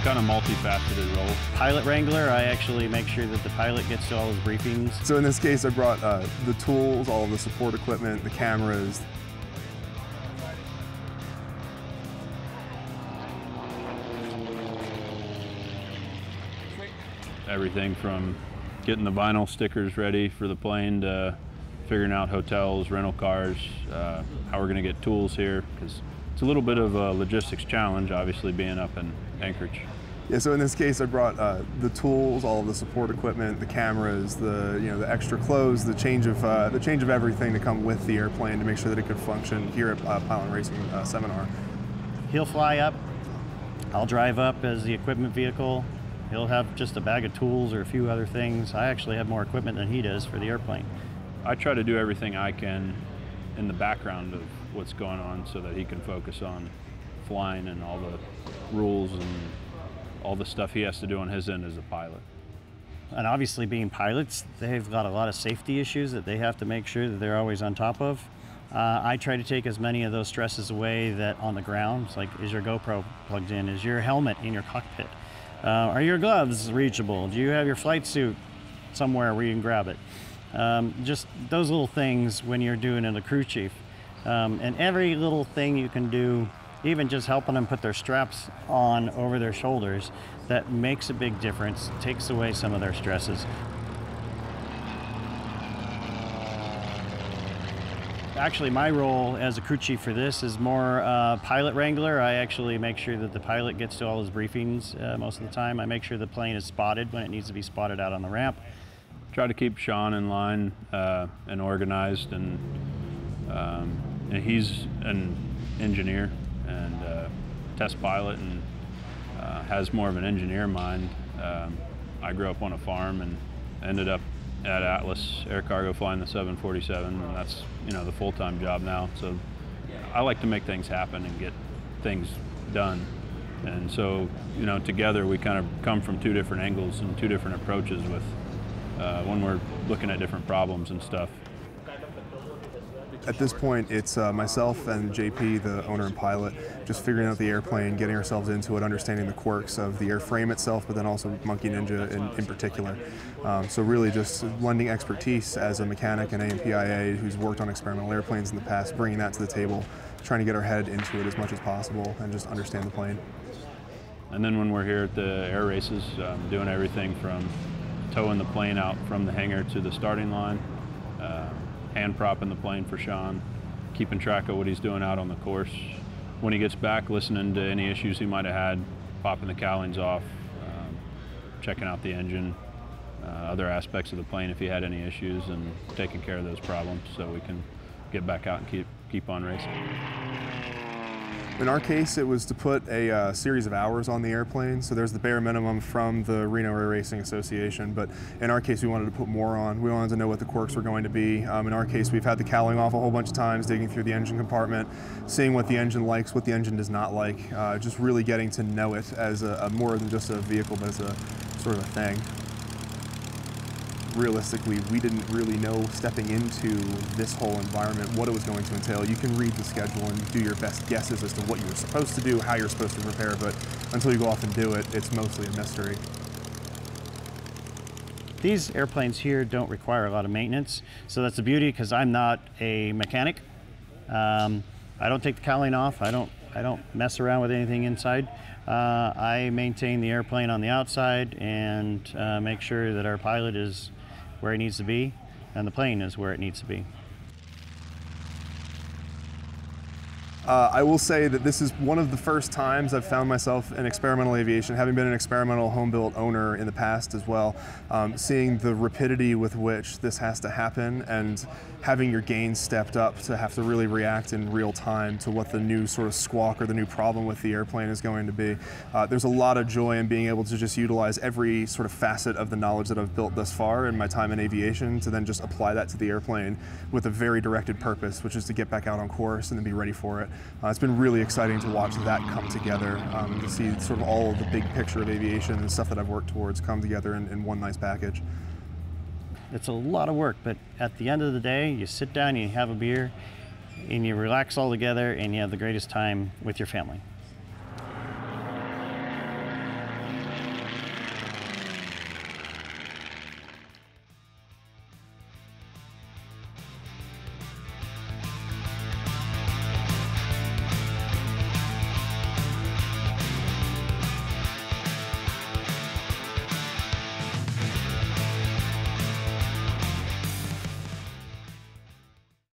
kind of multifaceted role. Pilot wrangler, I actually make sure that the pilot gets to all his briefings. So in this case, I brought the tools, all of the support equipment, the cameras. Everything from getting the vinyl stickers ready for the plane to figuring out hotels, rental cars, how we're going to get tools here, because it's a little bit of a logistics challenge, obviously being up in Anchorage. Yeah, so in this case, I brought the tools, all of the support equipment, the cameras, the extra clothes, the change of everything to come with the airplane to make sure that it could function here at Pilot and Racing Seminar. He'll fly up, I'll drive up as the equipment vehicle. He'll have just a bag of tools or a few other things. I actually have more equipment than he does for the airplane. I try to do everything I can in the background of what's going on so that he can focus on flying and all the rules and all the stuff he has to do on his end as a pilot. And obviously being pilots, they've got a lot of safety issues that they have to make sure that they're always on top of. I try to take as many of those stresses away that on the ground. It's like, is your GoPro plugged in? Is your helmet in your cockpit? Are your gloves reachable? Do you have your flight suit somewhere where you can grab it? Just those little things when you're doing it as a crew chief. And every little thing you can do, even just helping them put their straps on over their shoulders, that makes a big difference, takes away some of their stresses. Actually, my role as a crew chief for this is more pilot wrangler. I actually make sure that the pilot gets to all his briefings most of the time. I make sure the plane is spotted when it needs to be spotted out on the ramp. Try to keep Sean in line and organized, and he's an engineer and test pilot and has more of an engineer mind. I grew up on a farm and ended up at Atlas Air Cargo flying the 747, and that's the full-time job now. So I like to make things happen and get things done. And so together we kind of come from two different angles and two different approaches with when we're looking at different problems and stuff. At this point, it's myself and JP, the owner and pilot, just figuring out the airplane, getting ourselves into it, understanding the quirks of the airframe itself, but then also Monkey Ninja in particular. So really just lending expertise as a mechanic and AMPIA who's worked on experimental airplanes in the past, bringing that to the table, trying to get our head into it as much as possible and just understand the plane. And then when we're here at the air races, doing everything from towing the plane out from the hangar to the starting line, hand propping the plane for Sean, keeping track of what he's doing out on the course. When he gets back, listening to any issues he might have had, popping the cowlings off, checking out the engine, other aspects of the plane if he had any issues, and taking care of those problems so we can get back out and keep on racing. In our case, it was to put a series of hours on the airplane. So there's the bare minimum from the Reno Air Racing Association, but in our case, we wanted to put more on. We wanted to know what the quirks were going to be. In our case, we've had the cowling off a whole bunch of times, digging through the engine compartment, seeing what the engine likes, what the engine does not like, just really getting to know it as a more than just a vehicle, but as a sort of a thing. Realistically, we didn't really know stepping into this whole environment what it was going to entail. You can read the schedule and do your best guesses as to what you were supposed to do, how you're supposed to prepare, but until you go off and do it, it's mostly a mystery. These airplanes here don't require a lot of maintenance, so that's the beauty, because I'm not a mechanic. I don't take the cowling off. I don't mess around with anything inside. I maintain the airplane on the outside and make sure that our pilot is where he needs to be and the plane is where it needs to be. I will say that this is one of the first times I've found myself in experimental aviation, having been an experimental home-built owner in the past as well, seeing the rapidity with which this has to happen and having your gains stepped up to have to really react in real time to what the new sort of squawk or the new problem with the airplane is going to be. There's a lot of joy in being able to just utilize every sort of facet of the knowledge that I've built thus far in my time in aviation to then just apply that to the airplane with a very directed purpose, which is to get back out on course and then be ready for it. It's been really exciting to watch that come together, and to see sort of all of the big picture of aviation and stuff that I've worked towards come together in one nice package. It's a lot of work, but at the end of the day, you sit down, you have a beer, and you relax all together, and you have the greatest time with your family.